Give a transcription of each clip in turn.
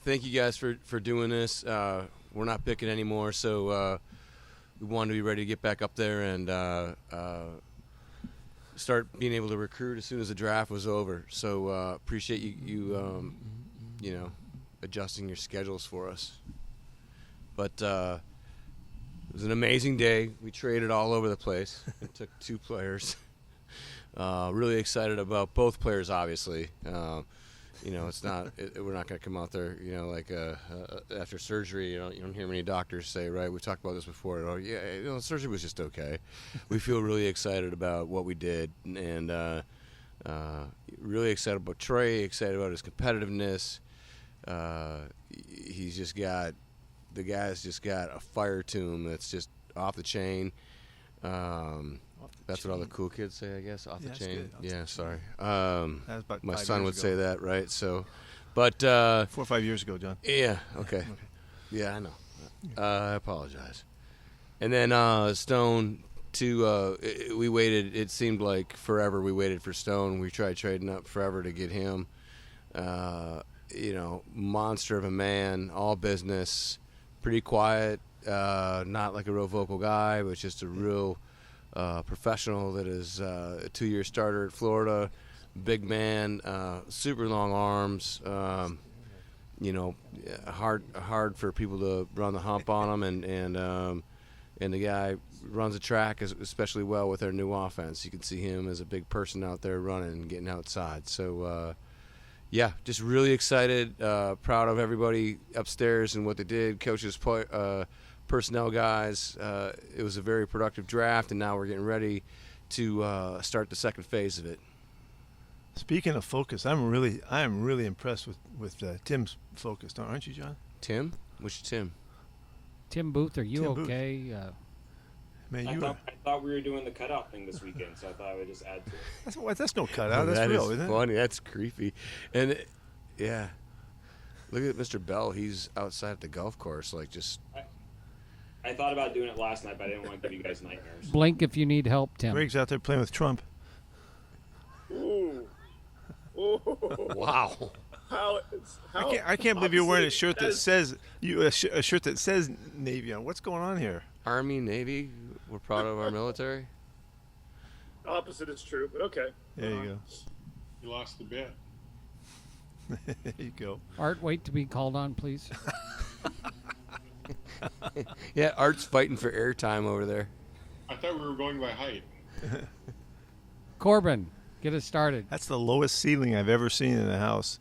thank you guys for doing this. We're not picking anymore, so we wanted to be ready to get back up there and start being able to recruit as soon as the draft was over. So appreciate you adjusting your schedules for us. But it was an amazing day. We traded all over the place. It took 2 players. Really excited about both players, obviously. It's not. We're not going to come out there, after surgery. You don't hear many doctors say, right? We've talked about this before. Oh, yeah, surgery was just okay. We feel really excited about what we did, and really excited about Trey. Excited about his competitiveness. The guy's just got a fire to him that's just off the chain. That's what all the cool kids say, I guess. Off the chain. Yeah, sorry. My son would say that, right? So, but 4 or 5 years ago, John. Yeah. Okay. Yeah, I know. I apologize. And then Stone. We waited. It seemed like forever. We waited for Stone. We tried trading up forever to get him. Monster of a man, all business, pretty quiet. Not like a real vocal guy, but just a real. Professional that is a 2-year starter at Florida, big man, super long arms, hard for people to run the hump on him, and the guy runs a track especially well with our new offense. You can see him as a big person out there running and getting outside. So, just really excited, proud of everybody upstairs and what they did, coaches, personnel guys. It was a very productive draft, and now we're getting ready to start the second phase of it. Speaking of focus, I am really impressed with Tim's focus, aren't you, John? Tim? Which Tim? Tim Booth, are you Tim okay? Man, I thought we were doing the cutout thing this weekend, so I thought I would just add to it. That's no cutout. That's that real, is isn't funny. That's creepy. And yeah, look at Mr. Bell. He's outside at the golf course, like just. I thought about doing it last night, but I didn't want to give you guys nightmares. Blink if you need help, Tim. Greg's out there playing with Trump. Ooh. Wow. I can't believe you're wearing a shirt that says a shirt that says Navy on. What's going on here? Army, Navy. We're proud of our military. Opposite is true, but okay. There you go. You lost the bet. There you go. Art, wait to be called on, please. Yeah, Art's fighting for airtime over there. I thought we were going by height. Corbin, get us started. That's the lowest ceiling I've ever seen in a house.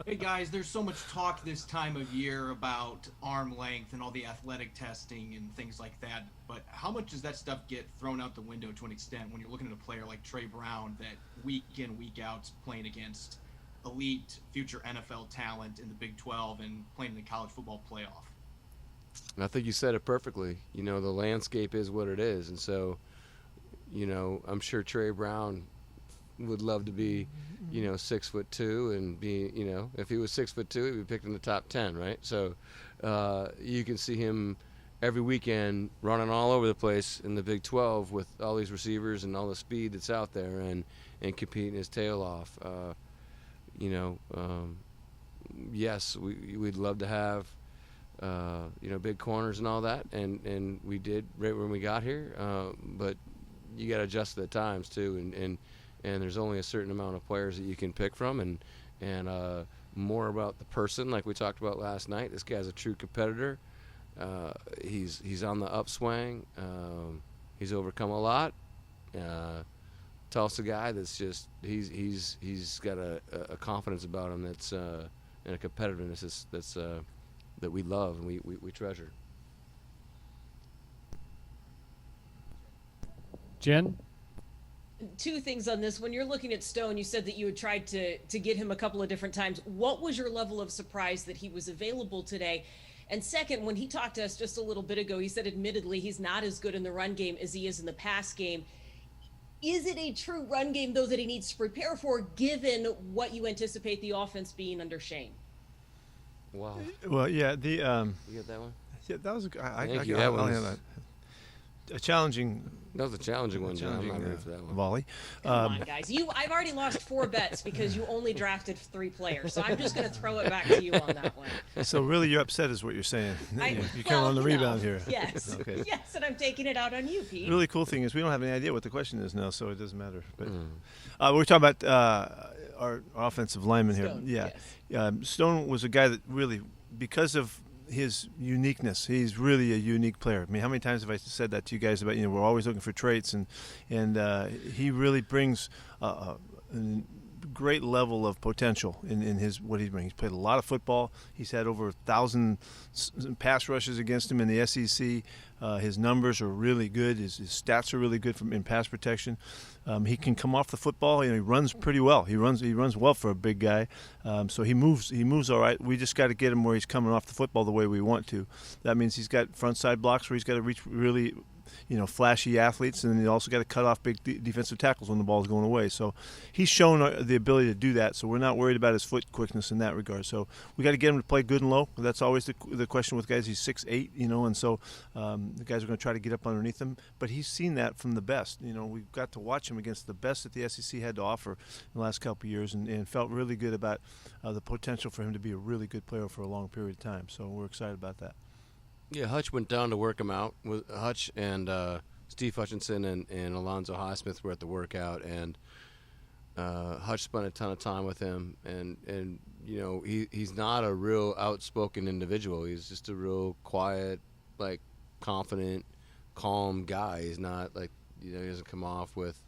Hey guys, there's so much talk this time of year about arm length and all the athletic testing and things like that, but how much does that stuff get thrown out the window to an extent when you're looking at a player like Trey Brown that week in, week out's playing against elite future NFL talent in the Big 12 and playing in the college football playoff? I think you said it perfectly. The landscape is what it is, and so, I'm sure Trey Brown would love to be, 6'2" and be, if he was 6'2", he'd be picked in the top 10, right? So, you can see him every weekend running all over the place in the Big 12 with all these receivers and all the speed that's out there and competing his tail off. Yes, we'd love to have, big corners and all that, and we did right when we got here. But you got to adjust to the times too, and there's only a certain amount of players that you can pick from, and more about the person, like we talked about last night. This guy's a true competitor. He's on the upswing. He's overcome a lot. Tulsa guy that's just he's got a confidence about him that's and a competitiveness that's that we love and we treasure. Jen? Two things on this. When you're looking at Stone, you said that you had tried to get him a couple of different times. What was your level of surprise that he was available today? And second, when he talked to us just a little bit ago, he said admittedly he's not as good in the run game as he is in the pass game. Is it a true run game, though, that he needs to prepare for, given what you anticipate the offense being under Shane? Wow. Well, yeah, you get that one? Yeah, that was. I Thank you. I'll have that. a challenging. That was a challenging one, John. I'm not ready for that one. Volley. Come on, guys. I've already lost 4 bets because you only drafted 3 players. So I'm just going to throw it back to you on that one. So really, you're upset, is what you're saying. You're coming on the rebound here. Yes. Okay. Yes, and I'm taking it out on you, Pete. The really cool thing is we don't have any idea what the question is now, so it doesn't matter. But we're talking about our offensive lineman here. Stone, Yeah. yes. Stone was a guy that really, because of his uniqueness, he's really a unique player. I mean, how many times have I said that to you guys about, we're always looking for traits, and he really brings a great level of potential in his what he brings. He's played a lot of football. He's had over 1,000 pass rushes against him in the SEC. His numbers are really good. His stats are really good in pass protection. He can come off the football. He runs pretty well. He runs well for a big guy. So he moves all right. We just got to get him where he's coming off the football the way we want to. That means he's got front side blocks where he's got to reach really flashy athletes, and then he also got to cut off big defensive tackles when the ball's going away. So he's shown the ability to do that, so we're not worried about his foot quickness in that regard. So we got to get him to play good and low. That's always the question with guys. He's 6'8", and so the guys are going to try to get up underneath him. But he's seen that from the best. We've got to watch him against the best that the SEC had to offer in the last couple of years, and felt really good about the potential for him to be a really good player for a long period of time. So we're excited about that. Yeah, Hutch went down to work him out. Hutch and Steve Hutchinson and Alonzo Highsmith were at the workout, and Hutch spent a ton of time with him. And he's not a real outspoken individual. He's just a real quiet, confident, calm guy. He's not he doesn't come off with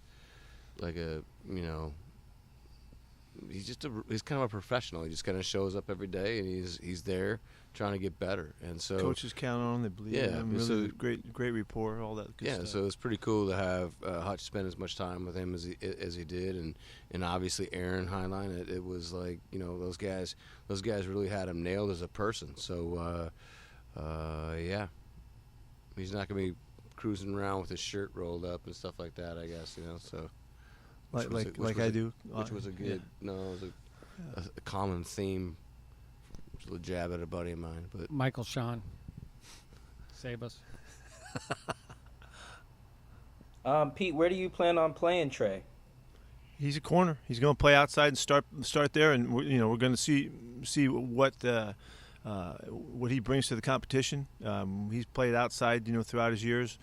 he's kind of a professional. He just kind of shows up every day, and he's there trying to get better. And so coaches count on him. They believe in him. Really great rapport, all that good stuff. So it's pretty cool to have Hutch spend as much time with him as he did, and obviously Aaron Heinlein. It was those guys really had him nailed as a person. So he's not gonna be cruising around with his shirt rolled up and stuff like that, I guess. So. I do. Which was a good, it was a common theme. Just a little jab at a buddy of mine. But Michael Sean, save us. Pete, where do you plan on playing Trey? He's a corner. He's going to play outside and start there, and we're going to see what he brings to the competition. He's played outside, throughout his years.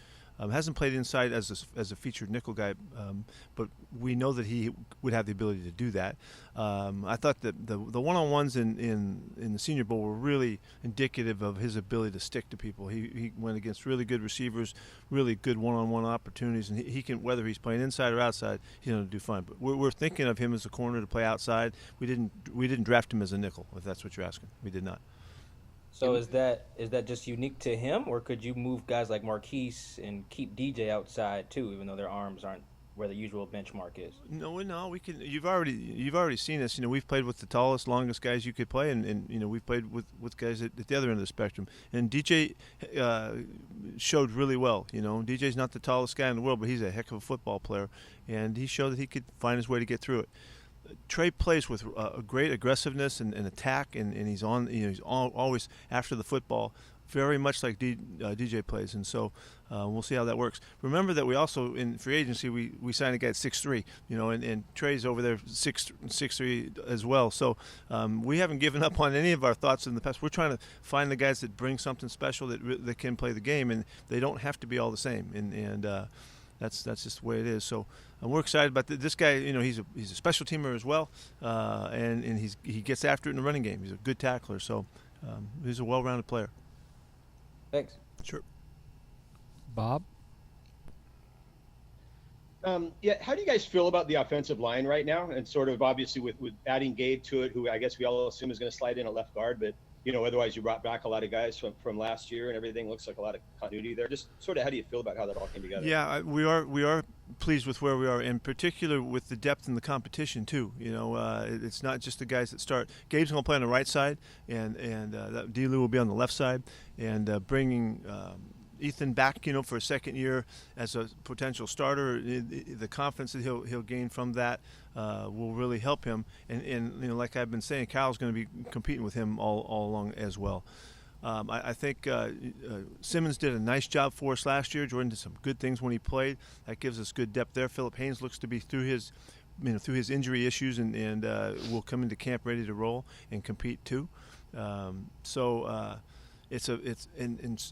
Hasn't played inside as a featured nickel guy, but we know that he would have the ability to do that. I thought that the one-on-ones in the Senior Bowl were really indicative of his ability to stick to people. He went against really good receivers, really good one-on-one opportunities, and he can, whether he's playing inside or outside, he's going to do fine. But we're thinking of him as a corner to play outside. We didn't draft him as a nickel, if that's what you're asking. We did not. So is that just unique to him, or could you move guys like Marquise and keep DJ outside too, even though their arms aren't where the usual benchmark is? No, we can. You've already seen us. We've played with the tallest, longest guys you could play, and we've played with guys at the other end of the spectrum. And DJ showed really well. DJ's not the tallest guy in the world, but he's a heck of a football player, and he showed that he could find his way to get through it. Trey plays with a great aggressiveness and attack, and he's on. He's always after the football, very much like DJ plays, and so we'll see how that works. Remember that we also in free agency we signed a guy at 6'3", and Trey's over there 6'3" as well. So we haven't given up on any of our thoughts in the past. We're trying to find the guys that bring something special that can play the game, and they don't have to be all the same. And that's just the way it is. So we're excited about this guy. He's a special teamer as well, and he gets after it in the running game. He's a good tackler. So he's a well-rounded player. Thanks. Sure. Bob? How do you guys feel about the offensive line right now? And sort of obviously with adding Gabe to it, who I guess we all assume is going to slide in at left guard, but otherwise you brought back a lot of guys from last year and everything. Looks like a lot of continuity there. Just sort of how do you feel about how that all came together? Yeah, we are pleased with where we are, in particular with the depth in the competition too. It's not just the guys that start. Gabe's going to play on the right side, and D-Lou will be on the left side, and bringing Ethan back, for a second year as a potential starter. The confidence that he'll gain from that will really help him. And like I've been saying, Carroll's going to be competing with him all along as well. I think Simmons did a nice job for us last year. Jordan did some good things when he played. That gives us good depth there. Philip Haynes looks to be through his injury issues and will come into camp ready to roll and compete too. It's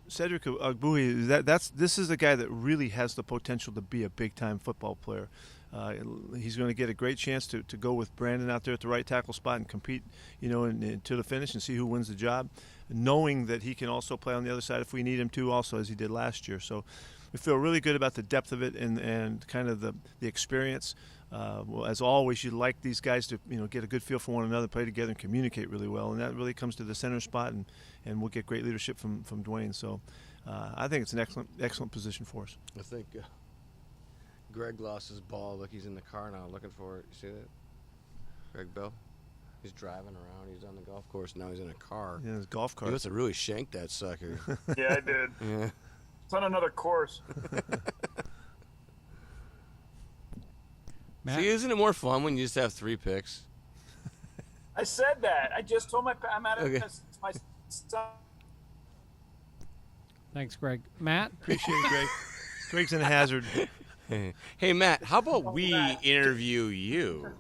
Cedric Ogbuhi. This is a guy that really has the potential to be a big time football player. He's going to get a great chance to go with Brandon out there at the right tackle spot and compete, and to the finish and see who wins the job, knowing that he can also play on the other side if we need him to, also as he did last year. So we feel really good about the depth of it and kind of the experience. Well, as always, you like these guys to get a good feel for one another, play together, and communicate really well, and that really comes to the center spot, and we'll get great leadership from Dwayne. So I think it's an excellent position for us. I think Greg lost his ball. Look, he's in the car now looking for it. You see that? Greg Bell? He's driving around. He's on the golf course. Now he's in a car. Yeah, his golf cart. He must have really shanked that sucker. Yeah, I did. Yeah. It's on another course. Matt? See, isn't it more fun when you just have 3 picks? I said that. I just told I'm at Okay. my son. Thanks, Greg. Matt? Appreciate it, Greg. Greg's in a hazard. Hey, Matt, how about we interview you?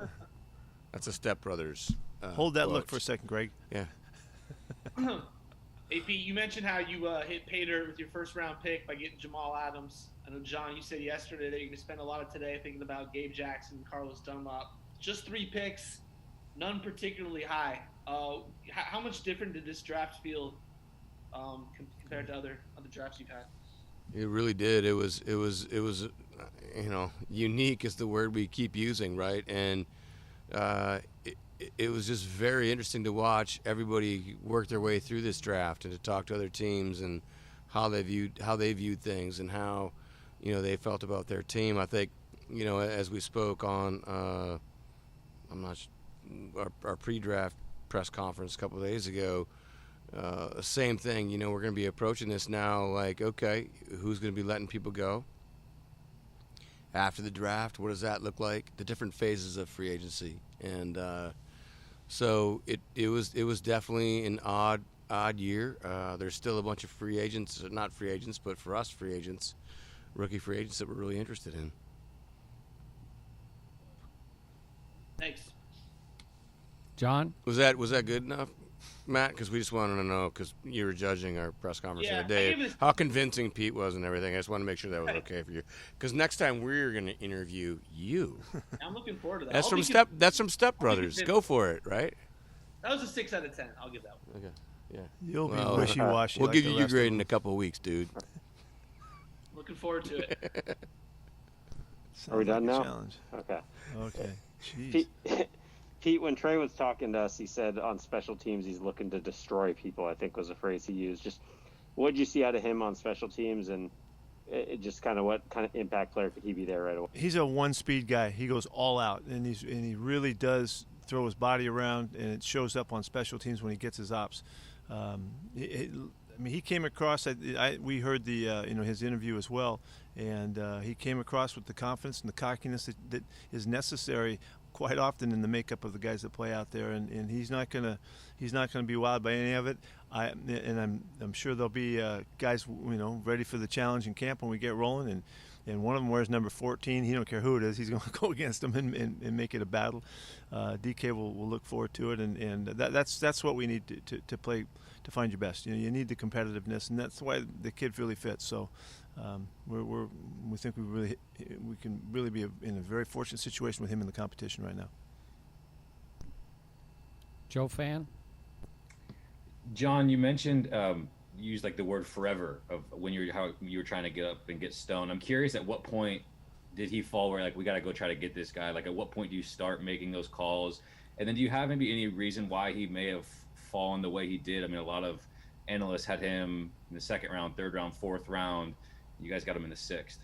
That's a Step Brothers. Hold that quote. look for a second, Greg. Yeah. AP, you mentioned how you hit pay dirt with your first-round pick by getting Jamal Adams. I know, John, you said yesterday that you're going to spend a lot of today thinking about Gabe Jackson and Carlos Dunlop. Just 3 picks, none particularly high. How much different did this draft feel compared to other drafts you've had? It really did. It was unique is the word we keep using, right? And it was just very interesting to watch everybody work their way through this draft and to talk to other teams and how they viewed things and how they felt about their team. I think as we spoke on our pre-draft press conference a couple of days ago, same thing. We're going to be approaching this now like, okay, who's going to be letting people go after the draft? What does that look like? The different phases of free agency, and so it was definitely an odd year. There's still a bunch of free agents, not free agents, but for us, free agents, rookie free agents that we're really interested in. Thanks. John? Was that good enough, Matt? Because we just wanted to know, because you were judging our press conference the other day, how convincing Pete was and everything. I just wanted to make sure that was okay for you. Because next time we're going to interview you. I'm looking forward to that. That's from Step Brothers. Go for it, right? That was a 6 out of 10. I'll give that one. Okay. Yeah. You'll be wishy-washy. We'll like give the you your rest grade of in them. a couple of weeks, dude. Looking forward to it. Sounds Are we done like a now? challenge. Okay. Jeez. Pete, when Trey was talking to us, he said on special teams he's looking to destroy people, I think was the phrase he used. Just what did you see out of him on special teams, and just kind of what kind of impact player could he be there right away? He's a one-speed guy. He goes all out, and he really does throw his body around, and it shows up on special teams when he gets his ops. He came across. We heard his interview as well, and he came across with the confidence and the cockiness that is necessary quite often in the makeup of the guys that play out there, and he's not gonna be wowed by any of it. I'm sure there'll be guys ready for the challenge in camp when we get rolling, and one of them wears number 14. He don't care who it is. He's going to go against them and make it a battle. DK will look forward to it, and that's what we need to play to find your best. You need the competitiveness, and that's why the kid really fits. So we think we can really be in a very fortunate situation with him in the competition right now. Joe Fan? John, you mentioned you used like the word forever of when how you were trying to get up and get Stone. I'm curious, at what point did he fall where like we got to go try to get this guy? Like at what point do you start making those calls? And then do you have maybe any reason why he may have fallen the way he did? I mean, a lot of analysts had him in the 2nd round, 3rd round, 4th round. You guys got him in the 6th.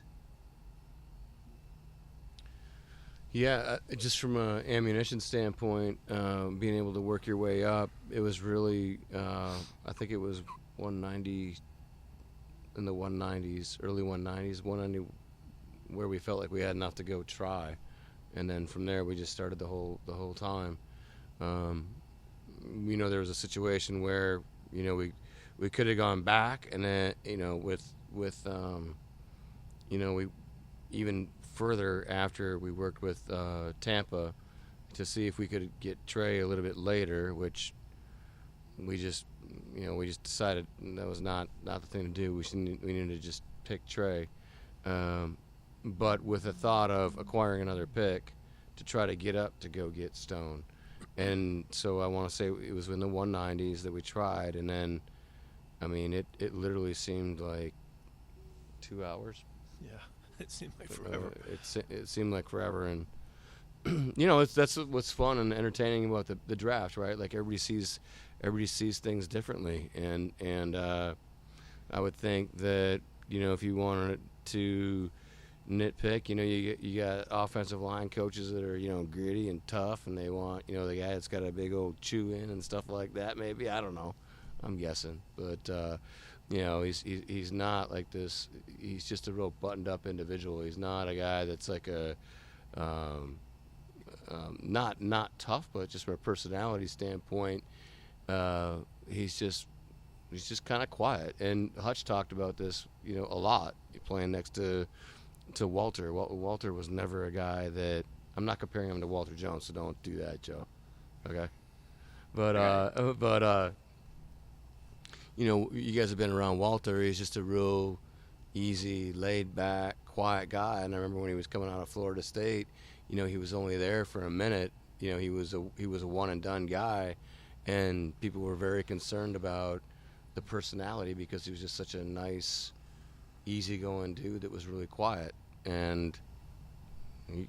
Yeah, just from an ammunition standpoint, being able to work your way up, it was really, I think it was 190 in the 190s, early 190s, 190 where we felt like we had enough to go try, and then from there we just started the whole time. There was a situation where we we could have gone back, and then with we even further after we worked with Tampa to see if we could get Trey a little bit later, which we just decided that was not the thing to do. We needed to just pick Trey, but with the thought of acquiring another pick to try to get up to go get Stone. And so I want to say it was in the 190s that we tried, and then, I mean, it literally seemed like 2 hours. Yeah, it seemed like forever. It seemed like forever, and that's what's fun and entertaining about the draft, right? Like everybody sees things differently, and I would think that if you wanted to nitpick, you got offensive line coaches that are gritty and tough, and they want the guy that's got a big old chew in and stuff like that. Maybe, I don't know, I'm guessing, but he's not like this. He's just a real buttoned up individual. He's not a guy that's like a not tough, but just from a personality standpoint, he's just kind of quiet. And Hutch talked about this a lot, playing next to Walter. Walter was never a guy that, I'm not comparing him to Walter Jones, so don't do that, Joe. Okay, but you guys have been around Walter. He's just a real easy, laid back, quiet guy. And I remember when he was coming out of Florida State, he was only there for a minute. He was a one and done guy, and people were very concerned about the personality because he was just such a nice, easygoing dude that was really quiet, and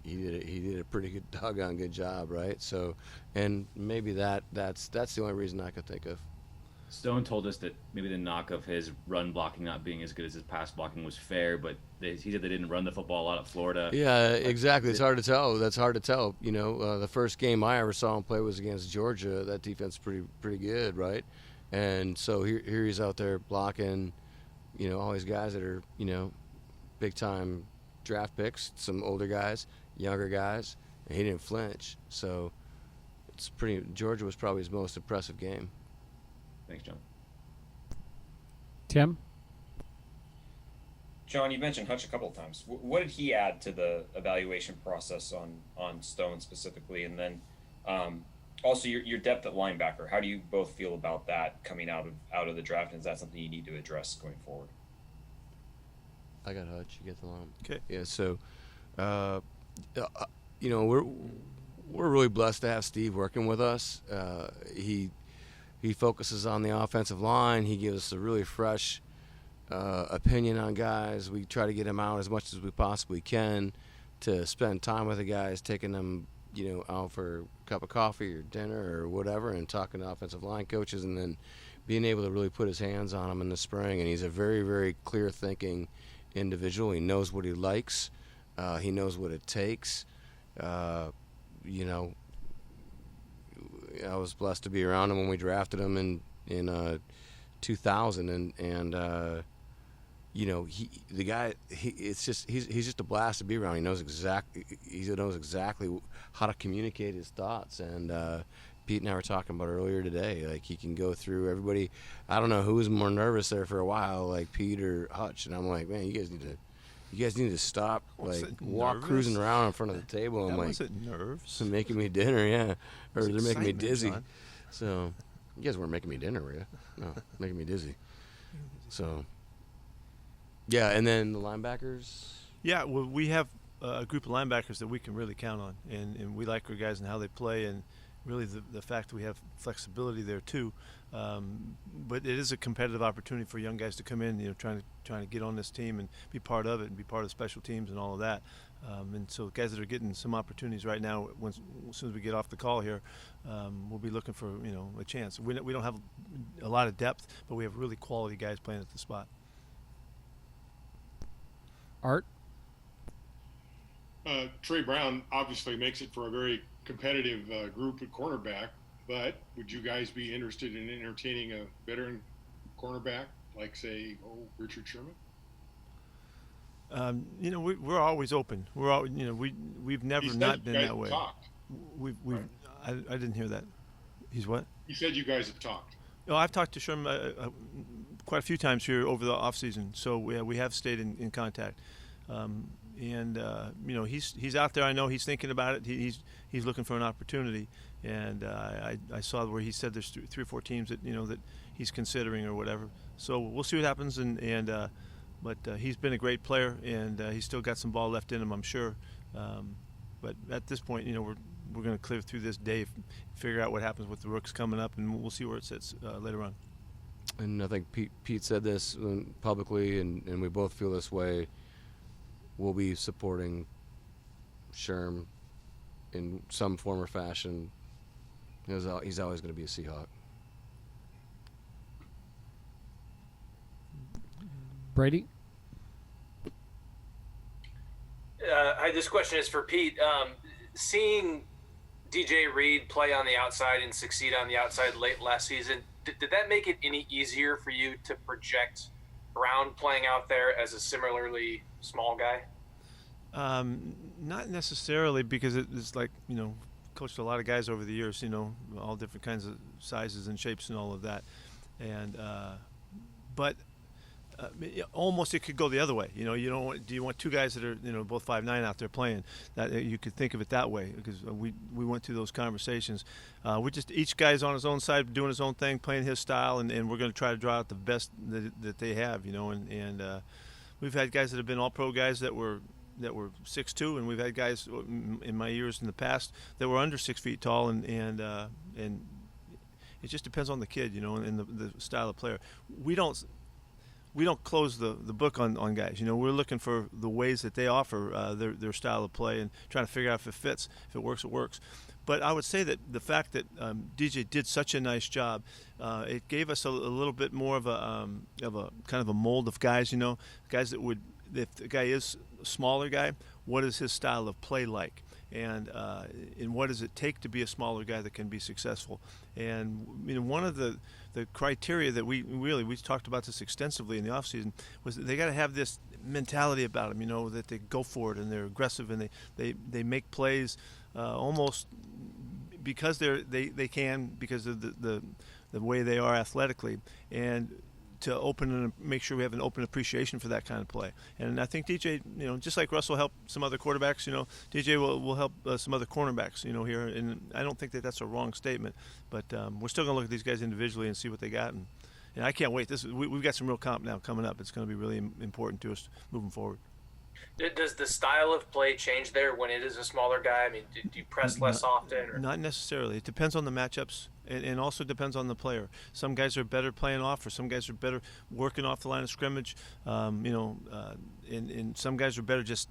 he did a pretty good doggone good job, right? So, and maybe that's the only reason I could think of. Stone told us that maybe the knock of his run blocking not being as good as his pass blocking was fair, but he said they didn't run the football a lot at Florida. Yeah, exactly. It's hard to tell. That's hard to tell. The first game I ever saw him play was against Georgia. That defense is pretty good, right? And so here he's out there blocking, all these guys that are, big time draft picks, some older guys, younger guys, and he didn't flinch. So Georgia was probably his most impressive game. Thanks, John. Tim? John, you mentioned Hutch a couple of times. What did he add to the evaluation process on Stone specifically? And then also your depth at linebacker. How do you both feel about that coming out of the draft? And is that something you need to address going forward? I got Hutch. You get the line. Okay. Yeah. So, we're really blessed to have Steve working with us. He focuses on the offensive line. He gives us a really fresh opinion on guys. We try to get him out as much as we possibly can to spend time with the guys, taking them, out for a cup of coffee or dinner or whatever, and talking to offensive line coaches, and then being able to really put his hands on them in the spring. And he's a very, very clear-thinking individual. He knows what he likes. He knows what it takes. I was blessed to be around him when we drafted him in 2000, and he's just a blast to be around. He knows exactly how to communicate his thoughts, and Pete and I were talking about earlier today. Like, he can go through everybody. I don't know who was more nervous there for a while, like Pete or Hutch, and I'm like, man, you guys need to stop, walk cruising around in front of the table. I'm like, wasn't nerves. Making me dinner, yeah. Or they're making me excitement, dizzy. John. So, you guys weren't making me dinner, were you? No, making me dizzy. So, yeah, and then the linebackers. Yeah, well, we have a group of linebackers that we can really count on, and we like our guys and how they play, and really the fact that we have flexibility there too. But it is a competitive opportunity for young guys to come in, trying to get on this team and be part of it and be part of special teams and all of that. And so guys that are getting some opportunities right now, as soon as we get off the call here, we'll be looking for a chance. We don't have a lot of depth, but we have really quality guys playing at the spot. Art? Trey Brown obviously makes it for a very competitive group at cornerback, but would you guys be interested in entertaining a veteran cornerback like, say, Richard Sherman? We're always open. We're all, we've never not been that way. Talked. Right. I didn't hear that. He's what? He said you guys have talked. Oh, I've talked to Sherman quite a few times here over the off season. So we have stayed in contact. He's out there. I know he's thinking about it. He's looking for an opportunity. And I saw where he said there's 3 or 4 teams that that he's considering or whatever. So we'll see what happens. But he's been a great player, and he's still got some ball left in him, I'm sure. But at this point, we're going to clear through this day, figure out what happens with the Rooks coming up, and we'll see where it sits later on. And I think Pete said this publicly, and we both feel this way. We'll be supporting Sherm in some form or fashion. He's always going to be a Seahawk. Brady? This question is for Pete. Seeing DJ Reed play on the outside and succeed on the outside late last season, did that make it any easier for you to project Brown playing out there as a similarly small guy? Not necessarily, because it's like, coached a lot of guys over the years, all different kinds of sizes and shapes and all of that. And but almost it could go the other way. Do you want 2 guys that are both 5'9" out there playing? That you could think of it that way, because we went through those conversations. We're just, each guy's on his own side doing his own thing, playing his style, and we're going to try to draw out the best that they have. And we've had guys that have been all pro guys that were 6'2", and we've had guys in my years in the past that were under 6 feet tall, and it just depends on the kid, and the style of player. We don't close the book on guys. We're looking for the ways that they offer their style of play and trying to figure out if it fits. If it works, it works. But I would say that the fact that DJ did such a nice job, it gave us a little bit more of a kind of a mold of guys. Guys that would, if the guy is a smaller guy, what is his style of play like? And what does it take to be a smaller guy that can be successful? And one of the criteria that we talked about this extensively in the offseason was that they got to have this mentality about them, that they go for it and they're aggressive and they make plays almost because they can, because of the way they are athletically, and to open and make sure we have an open appreciation for that kind of play. And I think DJ, just like Russell helped some other quarterbacks, DJ will help some other cornerbacks, here. And I don't think that that's a wrong statement, but we're still going to look at these guys individually and see what they got. And I can't wait. We've got some real comp now coming up. It's going to be really important to us moving forward. Does the style of play change there when it is a smaller guy? I mean, do you press less often? Or? Not necessarily. It depends on the matchups, and also depends on the player. Some guys are better playing off, or some guys are better working off the line of scrimmage. And some guys are better just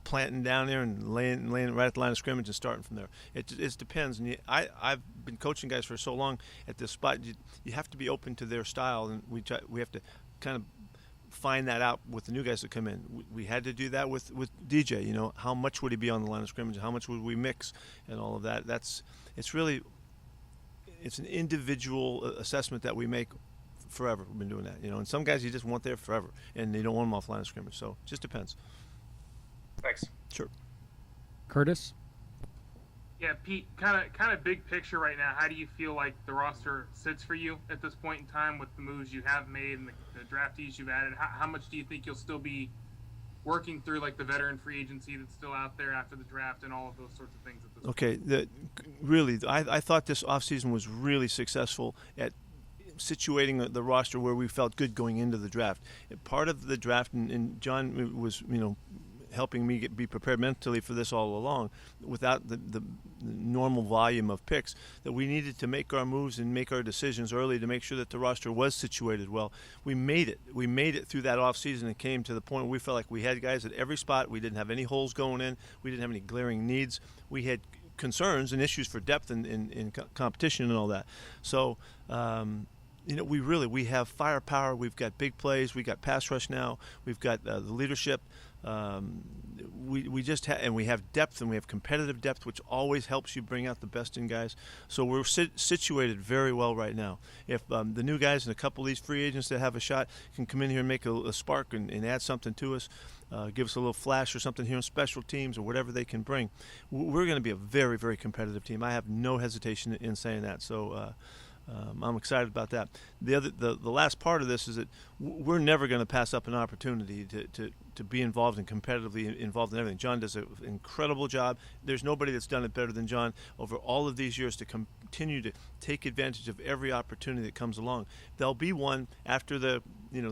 planting down there and laying right at the line of scrimmage and starting from there. It depends. And I've been coaching guys for so long at this spot. You have to be open to their style, and we have to kind of find that out with the new guys that come in. We had to do that with DJ. How much would he be on the line of scrimmage? How much would we mix and all of that? It's an individual assessment that we make forever. We've been doing that. And some guys you just want there forever, and they don't want them off the line of scrimmage. So it just depends. Thanks. Sure. Curtis? Yeah, Pete, kind of big picture right now, how do you feel like the roster sits for you at this point in time with the moves you have made and the draftees you've added? How much do you think you'll still be working through, like, the veteran free agency that's still out there after the draft and all of those sorts of things at this point? Really, I thought this offseason was really successful at situating the roster where we felt good going into the draft. Part of the draft, and John was, helping me be prepared mentally for this all along, without the normal volume of picks, that we needed to make our moves and make our decisions early to make sure that the roster was situated well. We made it. We made it through that offseason and came to the point where we felt like we had guys at every spot. We didn't have any holes going in. We didn't have any glaring needs. We had concerns and issues for depth in competition and all that. So, we have firepower. We've got big plays. We got pass rush now. We've got the leadership. We just and we have depth, and we have competitive depth, which always helps you bring out the best in guys. So we're situated very well right now. If the new guys and a couple of these free agents that have a shot can come in here and make a spark and add something to us, give us a little flash or something here on special teams or whatever they can bring, we're going to be a very, very competitive team. I have no hesitation in saying that. So I'm excited about that. The last part of this is that we're never going to pass up an opportunity to be involved and competitively involved in everything. John does an incredible job. There's nobody that's done it better than John over all of these years to continue to take advantage of every opportunity that comes along. There'll be one after the,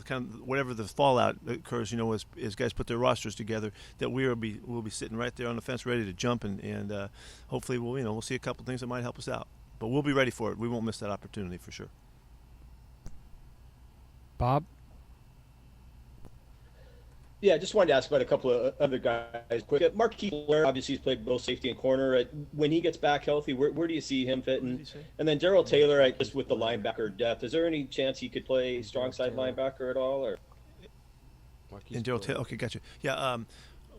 kind of whatever the fallout occurs, as guys put their rosters together, that we'll be sitting right there on the fence ready to jump and hopefully we'll see a couple things that might help us out. But we'll be ready for it. We won't miss that opportunity for sure. Bob? Yeah, I just wanted to ask about a couple of other guys quick. Marquise Blair, obviously he's played both safety and corner. When he gets back healthy, where do you see him fitting? And then Darrell Taylor, just with the linebacker depth, is there any chance he could play strong side linebacker at all? Or And Darrell Taylor, okay, gotcha. Yeah,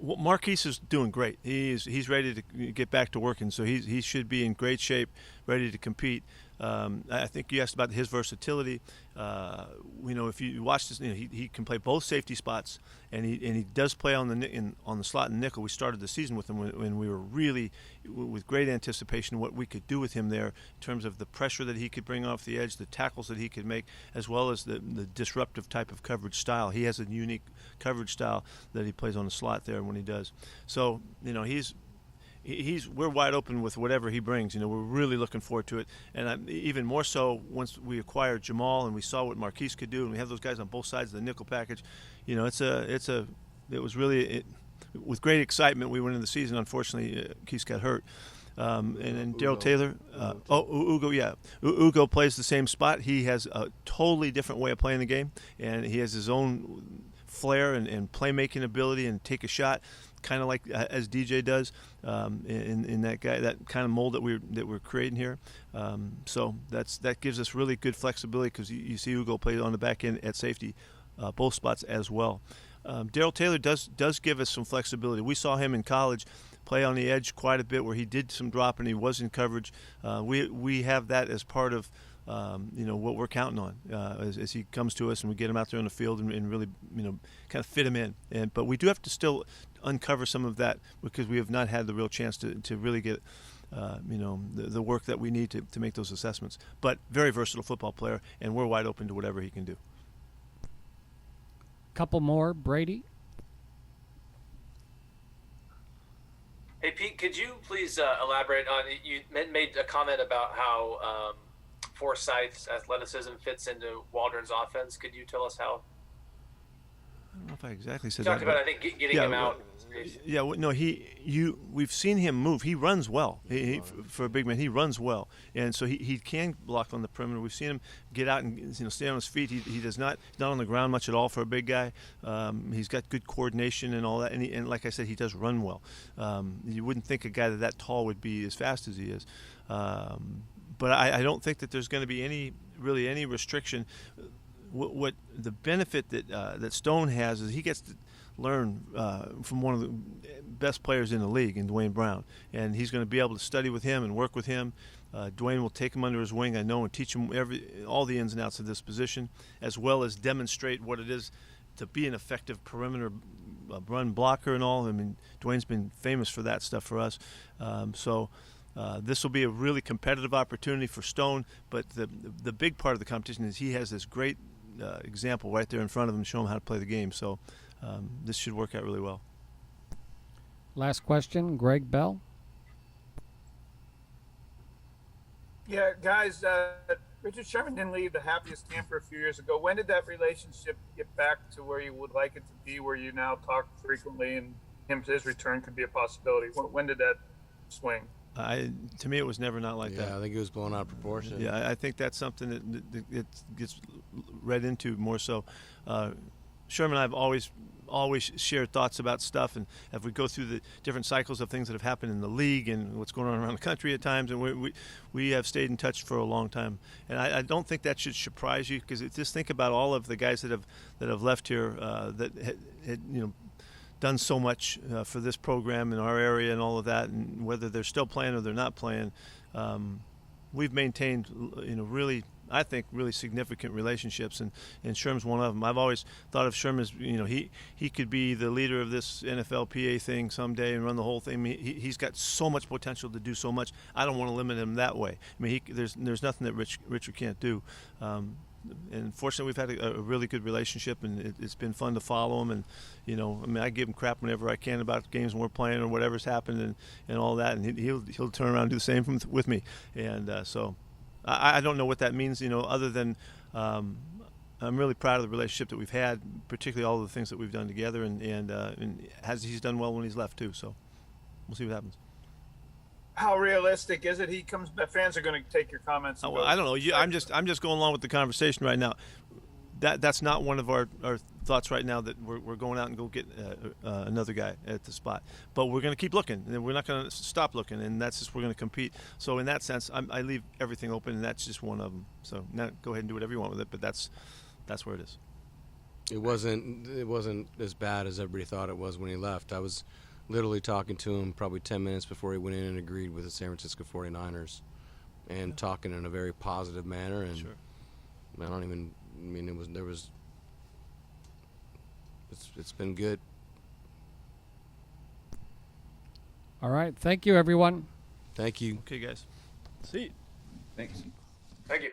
Marquise is doing great. He's ready to get back to working, so he should be in great shape, ready to compete. I think you asked about his versatility. If you watch this, he can play both safety spots, and he does play on the slot and nickel. We started the season with him when we were really with great anticipation what we could do with him there in terms of the pressure that he could bring off the edge, the tackles that he could make, as well as the disruptive type of coverage style. He has a unique coverage style that he plays on the slot there when he does. So we're wide open with whatever he brings. We're really looking forward to it, and even more so once we acquired Jamal and we saw what Marquise could do, and we have those guys on both sides of the nickel package. It was really with great excitement we went into the season. Unfortunately, Keith got hurt, and then Darrell Taylor. Ugo, yeah, Ugo plays the same spot. He has a totally different way of playing the game, and he has his own flair and playmaking ability and take a shot, kind of like as DJ does in that kind of mold that we're creating here. So that gives us really good flexibility because you see Ugo play on the back end at safety, both spots as well. Darrell Taylor does give us some flexibility. We saw him in college play on the edge quite a bit where he did some dropping, he was in coverage. We have that as part of what we're counting on as he comes to us and we get him out there on the field and really kind of fit him in. But we do have to still uncover some of that because we have not had the real chance to really get the work that we need to make those assessments. But very versatile football player, and we're wide open to whatever he can do. Couple more, Brady. Hey Pete, could you please elaborate on? You made a comment about how Forsythe's athleticism fits into Waldron's offense. Could you tell us how? I don't know if I exactly said you talked that. about, I think, getting him out. Yeah, no, we've seen him move. He runs well. For a big man, he runs well, and so he can block on the perimeter. We've seen him get out and stay on his feet. He does not on the ground much at all for a big guy. He's got good coordination and all that, and like I said, he does run well. You wouldn't think a guy that tall would be as fast as he is. But I don't think that there's going to be any restriction. What the benefit that Stone has is he gets to learn from one of the best players in the league, in Dwayne Brown, and he's going to be able to study with him and work with him. Dwayne will take him under his wing, I know, and teach him all the ins and outs of this position, as well as demonstrate what it is to be an effective perimeter run blocker and all. I mean, Dwayne's been famous for that stuff for us. This will be a really competitive opportunity for Stone, but the big part of the competition is he has this great example right there in front of him, show him how to play the game. So this should work out really well. Last question, Greg Bell. Yeah, guys, Richard Sherman didn't leave the happiest camper a few years ago. When did that relationship get back to where you would like it to be, where you now talk frequently and his return could be a possibility? When did that swing? To me, it was never not like that. Yeah, I think it was blown out of proportion. Yeah, I think that's something that gets read into more so. Sherman and I have always shared thoughts about stuff, and as we go through the different cycles of things that have happened in the league and what's going on around the country at times, and we have stayed in touch for a long time. And I don't think that should surprise you, because just think about all of the guys that have left here that had done so much for this program in our area and all of that, and whether they're still playing or they're not playing, we've maintained really, I think, really significant relationships, and Sherman's one of them. I've always thought of Sherman as, he could be the leader of this NFLPA thing someday and run the whole thing. I mean, he's got so much potential to do so much. I don't want to limit him that way. I mean, there's nothing that Richard can't do. And fortunately, we've had a really good relationship, and it's been fun to follow him. And I give him crap whenever I can about games when we're playing or whatever's happened and all that, and he'll turn around and do the same with me. And so I don't know what that means, other than I'm really proud of the relationship that we've had, particularly all the things that we've done together, and he's done well when he's left too. So we'll see what happens. How realistic is it? Fans are going to take your comments. I don't know. I'm just going along with the conversation right now. That's not one of our thoughts right now, that we're going out and go get another guy at the spot. But we're going to keep looking, and we're not going to stop looking, and that's just, we're going to compete. So in that sense, I leave everything open, and that's just one of them. So now go ahead and do whatever you want with it, but that's where it is. It wasn't as bad as everybody thought it was when he left. I was literally talking to him probably 10 minutes before he went in and agreed with the San Francisco 49ers, and talking in a very positive manner. And sure. It's been good. All right. Thank you, everyone. Thank you. Okay, guys. See you. Thanks. Thank you.